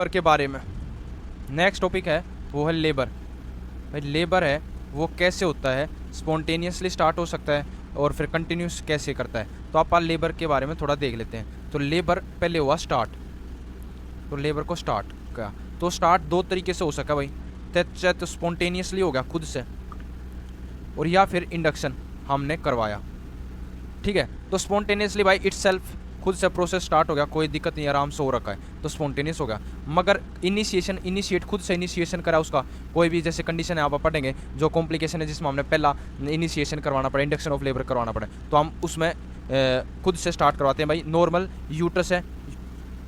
Labour के बारे में नेक्स्ट टॉपिक है वो है लेबर। भाई लेबर है वो कैसे होता है, स्पॉन्टेनियसली स्टार्ट हो सकता है और फिर कंटिन्यूस कैसे करता है। तो आप लेबर के बारे में थोड़ा देख लेते हैं। तो लेबर पहले हुआ स्टार्ट, तो लेबर को स्टार्ट किया तो स्टार्ट दो तरीके से हो सका भाई, चाहे तो स्पॉन्टेनियसली हो गया खुद से, और या फिर इंडक्शन हमने करवाया। ठीक है, तो स्पॉन्टेनियसली भाई इटसेल्फ खुद से प्रोसेस स्टार्ट हो गया, कोई दिक्कत नहीं, आराम से हो रखा है, तो स्पॉन्टेनियस हो गया। मगर इनिशिएट खुद से इनिशिएशन करा उसका, कोई भी जैसे कंडीशन है आप पढ़ेंगे जो कॉम्प्लिकेशन है जिसमें हमने पहला इनिशिएशन करवाना पड़े, इंडक्शन ऑफ लेबर करवाना पड़े, तो हम उसमें खुद से स्टार्ट करवाते हैं। भाई नॉर्मल यूट्रस है,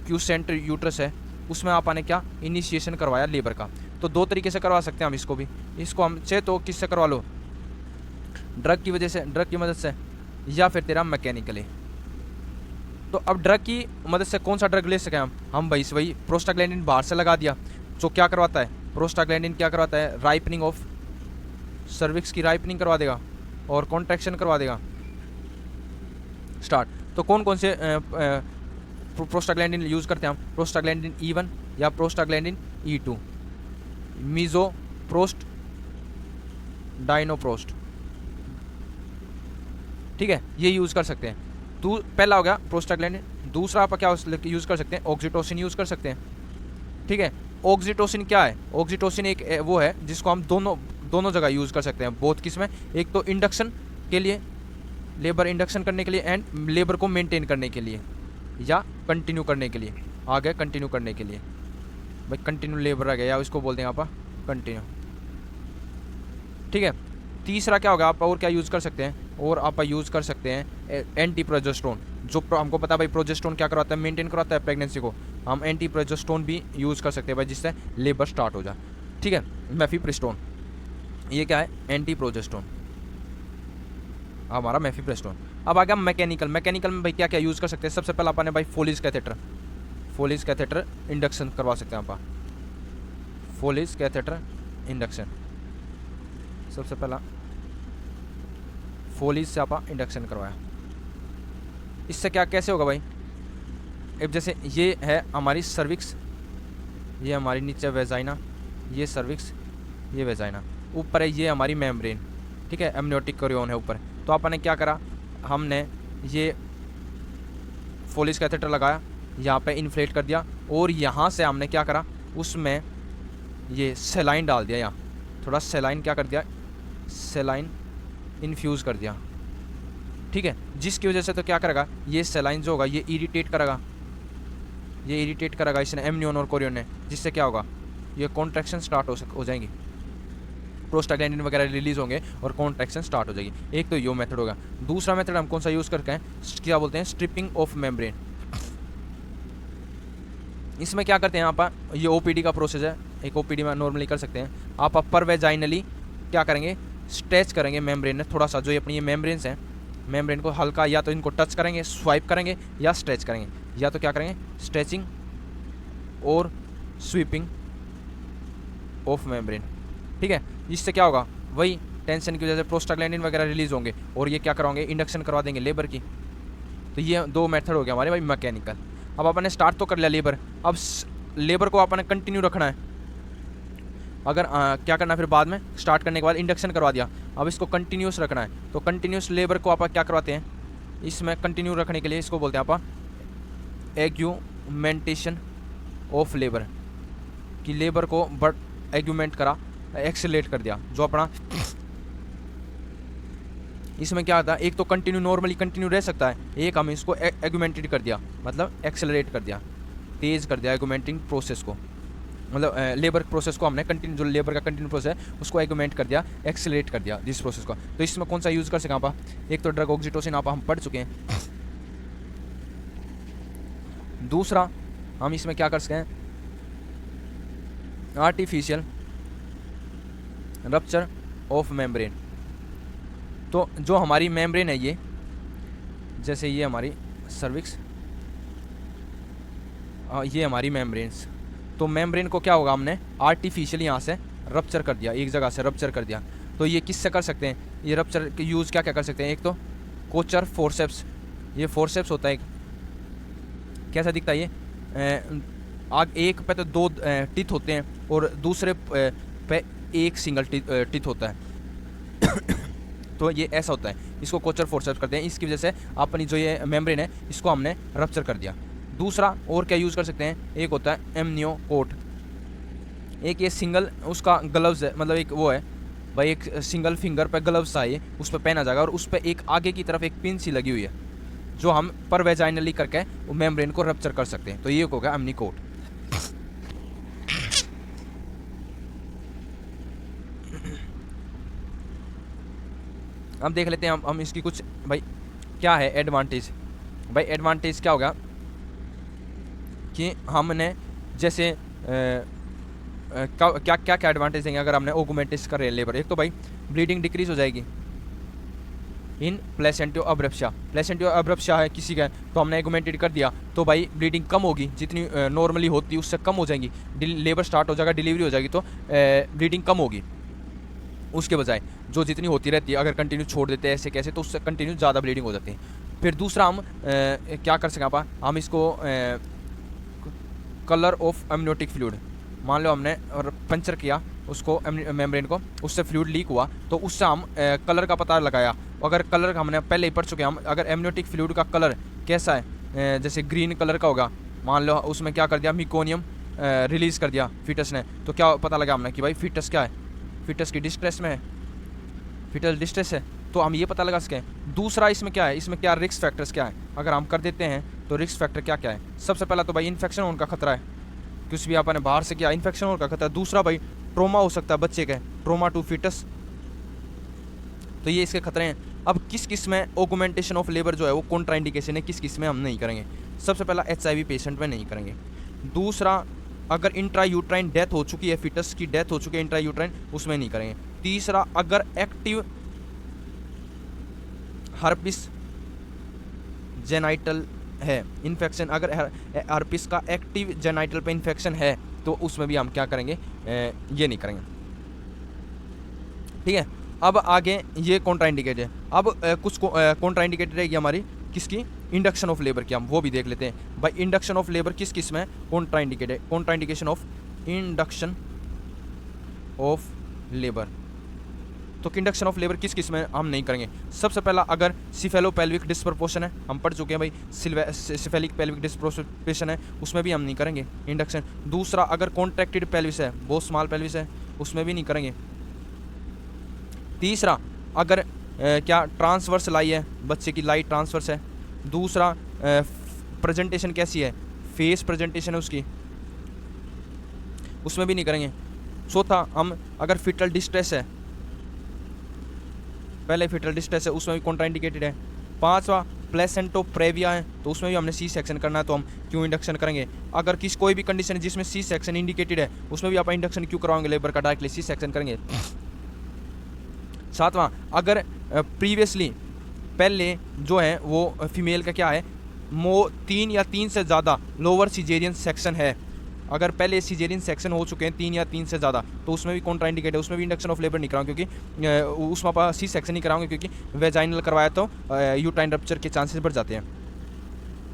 क्यूसेंट यूट्रस है, उसमें आपने क्या इनिशिएशन करवाया लेबर का। तो दो तरीके से करवा सकते हैं हम इसको भी। इसको हम चाहे तो किससे करवा लो, ड्रग की वजह से, ड्रग की मदद से, या फिर तेरा मैकेनिकली। तो अब ड्रग की मदद से कौन सा ड्रग ले सकें हम भाई वही प्रोस्टाग्लैंडिन बाहर से लगा दिया। तो क्या करवाता है प्रोस्टाग्लैंडिन, क्या करवाता है, राइपनिंग ऑफ सर्विक्स की राइपनिंग करवा देगा और कॉन्ट्रैक्शन करवा देगा स्टार्ट। तो कौन कौन से प्रोस्टाग्लैंडिन यूज़ करते हैं हम, प्रोस्टाग्लैंडिन E1 या प्रोस्टाग्लैंडिन E2, मीजो प्रोस्ट, डाइनोप्रोस्ट। ठीक है, ये यूज़ कर सकते हैं। तो पहला हो गया प्रोस्टाग्लैंडिन, दूसरा आप क्या यूज़ कर सकते हैं, ऑक्सीटोसिन यूज़ कर सकते हैं। ठीक है, ऑक्सीटोसिन क्या है, ऑक्सीटोसिन एक वो है जिसको हम दोनों जगह यूज़ कर सकते हैं, बहुत किस्में, एक तो इंडक्शन के लिए, लेबर इंडक्शन करने के लिए, एंड लेबर को मेंटेन करने के लिए या कंटिन्यू करने के लिए, आगे कंटिन्यू करने के लिए। भाई कंटिन्यू लेबर आ गया, या इसको बोलते हैं आप कंटिन्यू। ठीक है, तीसरा क्या होगा, आप और क्या यूज़ कर सकते हैं, और आप यूज़ कर सकते हैं एंटी प्रोजेस्टेरोन, जो हमको पता है भाई प्रोजेस्टेरोन क्या करवाता है, मेंटेन करवाता है प्रेगनेंसी को। हम एंटी प्रोजेस्टेरोन भी यूज़ कर सकते हैं भाई, जिससे लेबर स्टार्ट हो जाए। ठीक है, मेफिप्रिस्टोन, ये क्या है, एंटी प्रोजेस्टेरोन, हमारा मेफिप्रिस्टोन। अब आ गया मैकेनिकल। मैकेनिकल में भाई क्या क्या यूज़ कर सकते हैं, सबसे पहला अपन भाई फोलिस कैथेटर, फोलिस कैथेटर इंडक्शन करवा सकते हैं आप, फोलिस कैथेटर इंडक्शन। सबसे पहला फोलिस से आप इंडक्शन करवाया, इससे क्या कैसे होगा भाई, अब जैसे ये है हमारी सर्विक्स, ये हमारी नीचे वेजाइना, ये सर्विक्स, ये वेजाइना, ऊपर है ये हमारी मेम्ब्रेन। ठीक है, एमनियोटिक कोरियन है ऊपर। तो आपने क्या करा, हमने ये फोलिस कैथेटर लगाया, यहाँ पे इन्फ्लेट कर दिया, और यहाँ से हमने क्या करा, उसमें ये सेलाइन डाल दिया, यहाँ थोड़ा सेलाइन क्या कर दिया, सेलाइन इन्फ्यूज़ कर दिया। ठीक है, जिसकी वजह से तो क्या करेगा, ये सेलाइन जो होगा ये इरिटेट करेगा, ये इरिटेट करेगा इसने एमनियोन और कोरियन ने, जिससे क्या होगा, ये कॉन्ट्रैक्शन स्टार्ट हो जाएंगी, प्रोस्टाग्लैंडिन वगैरह रिलीज होंगे और कॉन्ट्रैक्शन स्टार्ट हो जाएगी। एक तो ये मेथड होगा। दूसरा मेथड हम कौन सा यूज़ करते हैं, क्या बोलते हैं, स्ट्रिपिंग ऑफ मेम्ब्रेन। इसमें क्या करते हैं आप, ये ओपीडी का प्रोसेस है, एक ओपीडी में नॉर्मली कर सकते हैं आप, अपर वेजाइनली क्या करेंगे, स्ट्रेच करेंगे मेम्ब्रेन ने थोड़ा सा, जो ये अपनी ये मेम्ब्रेन्स हैं, मेम्ब्रेन को हल्का या तो इनको टच करेंगे, स्वाइप करेंगे, या स्ट्रेच करेंगे, या तो क्या करेंगे, स्ट्रेचिंग और स्वीपिंग ऑफ मेम्ब्रेन। ठीक है, इससे क्या होगा, वही टेंशन की वजह से प्रोस्टाग्लैंडिन वगैरह रिलीज होंगे, और ये क्या करवाएंगे, इंडक्शन करवा देंगे लेबर की। तो ये दो मेथड हो गया हमारे भाई मैकेनिकल। अब आपने स्टार्ट तो कर लिया लेबर, अब लेबर को आपने कंटिन्यू रखना है। अगर क्या करना है फिर बाद में, स्टार्ट करने के बाद इंडक्शन करवा दिया, अब इसको कंटिन्यूस रखना है। तो कंटिन्यूस लेबर को आप क्या करवाते हैं, इसमें कंटिन्यू रखने के लिए इसको बोलते हैं आप एग्यूमेंटेशन ऑफ लेबर, कि लेबर को एग्यूमेंट करा, एक्सेलेरेट कर दिया, जो अपना इसमें क्या आता है, एक तो कंटिन्यू नॉर्मली कंटिन्यू रह सकता है, एक हम इसको एग्यूमेंटेड कर दिया, मतलब एक्सेलरेट कर दिया, तेज़ कर दिया एग्यूमेंटिंग प्रोसेस को, मतलब लेबर प्रोसेस को हमने कंटिन्यू, जो लेबर का कंटिन्यू प्रोसेस है उसको एग्यूमेंट कर दिया, एक्सेलरेट कर दिया जिस प्रोसेस को। तो इसमें कौन सा यूज़ कर सकें आप, एक तो ड्रग ऑक्सीटोसिन आप हम पढ़ चुके हैं, दूसरा हम इसमें क्या कर सकते हैं, आर्टिफिशियल रप्चर ऑफ मेम्ब्रेन। तो जो हमारी मेम्ब्रेन है ये, जैसे ये हमारी सर्विक्स, ये हमारी मेम्ब्रेन्स, तो मेम्ब्रेन को क्या होगा, हमने आर्टिफिशियल यहाँ से रप्चर कर दिया, एक जगह से रप्चर कर दिया। तो ये किससे कर सकते हैं, ये रप्चर के यूज़ क्या क्या कर सकते हैं, एक तो कोचर फोर्सेप्स, ये फोर्सेप्स होता है, कैसा दिखता है ये, एक पे तो 2 टीथ होते हैं और दूसरे पे एक सिंगल टीथ होता है। तो ये ऐसा होता है, इसको कोचर फोर्सेप्स करते हैं। इसकी वजह से अपनी जो ये मेम्ब्रेन है इसको हमने रप्चर कर दिया। दूसरा और क्या यूज़ कर सकते हैं, एक होता है एमनियोकोट। एक ये सिंगल उसका ग्लव्स है, मतलब एक वो है भाई, एक सिंगल फिंगर पे ग्लव्स आए, उस पर पहना जाएगा और उस पर एक आगे की तरफ एक पिन सी लगी हुई है जो हम पर वेजाइनली करके वो मेम्ब्रेन को रप्चर कर सकते हैं। तो ये होगा एमनिकोट। अब देख लेते हैं हम इसकी कुछ भाई क्या है एडवांटेज। भाई एडवांटेज क्या होगा कि हमने जैसे क्या क्या क्या एडवांटेज देंगे अगर हमने ऑगमेंटेस कर लेबर। एक तो भाई ब्लीडिंग डिक्रीज हो जाएगी इन प्लेसेंटियो अब्रप्शिया। प्लेसेंटियो अब्रप्शिया है किसी का, तो हमने ऑगमेंटेड कर दिया तो भाई ब्लीडिंग कम होगी, जितनी नॉर्मली होती है उससे कम हो जाएगी। लेबर स्टार्ट हो जाएगा, डिलीवरी हो जाएगी तो ब्लीडिंग कम होगी। उसके बजाय जो जितनी होती रहती है अगर कंटिन्यू छोड़ देते हैं ऐसे कैसे, तो उससे कंटिन्यू ज़्यादा ब्लीडिंग हो जाती है। फिर दूसरा हम क्या कर सकें आप, हम इसको कलर ऑफ एमनियोटिक फ्लूइड, मान लो हमने और पंचर किया उसको मेम्ब्रेन को, उससे फ्लूइड लीक हुआ तो उससे हम कलर का पता लगाया। अगर कलर हमने पहले ही पढ़ चुके हैं हम, अगर एमनियोटिक फ्लूइड का कलर कैसा है, जैसे ग्रीन कलर का होगा, मान लो उसमें क्या कर दिया मिकोनियम रिलीज़ कर दिया फीटस ने, तो क्या पता लगा हमने कि भाई फीटस क्या है, फीटस की डिस्ट्रेस में है, फीटल डिस्ट्रेस है, तो हम ये पता लगा सकें। दूसरा इसमें क्या है, इसमें क्या रिस्क फैक्टर्स क्या है, अगर हम कर देते हैं तो रिस्क फैक्टर क्या क्या है। सबसे पहला तो भाई इन्फेक्शन होने का खतरा है, कुछ भी आपने बाहर से किया इन्फेक्शन होने का खतरा है। दूसरा भाई ट्रोमा हो सकता है बच्चे के, ट्रोमा टू फीटस, तो ये इसके खतरे हैं। अब किस किस में ऑगमेंटेशन ऑफ लेबर जो है वो कॉन्ट्राइंडिकेशन है, किस किस में हम नहीं करेंगे। सबसे पहला HIV पेशेंट में नहीं करेंगे। दूसरा अगर इंट्रायूट्राइन डेथ हो चुकी है, फीटस की डेथ हो चुकी है इंट्रायूट्राइन, उसमें नहीं करेंगे। तीसरा अगर एक्टिव हर्पिस जेनाइटल है इन्फेक्शन, अगर हर्पिस का एक्टिव जेनाइटल पे इन्फेक्शन है तो उसमें भी हम क्या करेंगे, ये नहीं करेंगे। ठीक है, अब आगे ये कॉन्ट्राइंडिकेट है। अब कुछ कॉन्ट्राइंडिकेटेड रहेगी हमारी किसकी, इंडक्शन ऑफ लेबर की, हम वो भी देख लेते हैं। भाई इंडक्शन ऑफ लेबर किस किस में कॉन्ट्राइंडिकेट है, contraindication of induction of labour. तो इंडक्शन ऑफ लेबर किस किस में हम नहीं करेंगे। सबसे पहला अगर सिफेलोपेल्विक डिस्प्रोपोर्शन है, हम पढ़ चुके हैं भाई, सिफेलिक पेल्विक डिस्प्रोपोर्शन है, उसमें भी हम नहीं करेंगे इंडक्शन। दूसरा अगर कॉन्ट्रैक्टेड पेल्विस है, बहुत स्मॉल पेल्विस है, उसमें भी नहीं करेंगे। तीसरा अगर क्या ट्रांसवर्स लाई है, बच्चे की लाई ट्रांसवर्स है। दूसरा प्रेजेंटेशन कैसी है, फेस प्रेजेंटेशन है उसकी, उसमें भी नहीं करेंगे। चौथा हम अगर फिटल डिस्ट्रेस है, पहले फिटल डिस्ट्रेस है, उसमें भी कॉन्ट्राइंडिकेटेड है। पांचवा प्लेसेंटोप्रेविया है, तो उसमें भी हमने C-सेक्शन करना है, तो हम क्यों इंडक्शन करेंगे। अगर किस कोई भी कंडीशन है जिसमें C-सेक्शन इंडिकेटेड है, उसमें भी आप इंडक्शन क्यों करवाएंगे लेबर का, डायरेक्टली C-सेक्शन करेंगे। सातवां अगर प्रीवियसली पहले जो है वो फीमेल का क्या है, 3 या 3 से ज़्यादा लोअर सिजेरियन सेक्शन है, अगर पहले सिजेरियन सेक्शन हो चुके हैं 3 या 3 से ज़्यादा, तो उसमें भी कॉन्ट्राइंडिकेट है, उसमें भी इंडक्शन ऑफ लेबर नहीं कराऊंगे, क्योंकि उसमें आप C-सेक्शन नहीं कराऊंगे, क्योंकि वेजाइनल करवाया तो यूट्राइन रप्चर के चांसेस बढ़ जाते हैं।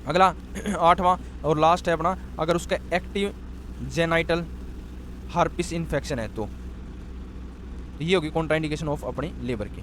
अगला 8वां और लास्ट है अपना, अगर उसका एक्टिव जेनाइटल हर्पिस इन्फेक्शन है, तो ये होगी कॉन्ट्राइंडिकेशन ऑफ अपनी लेबर की।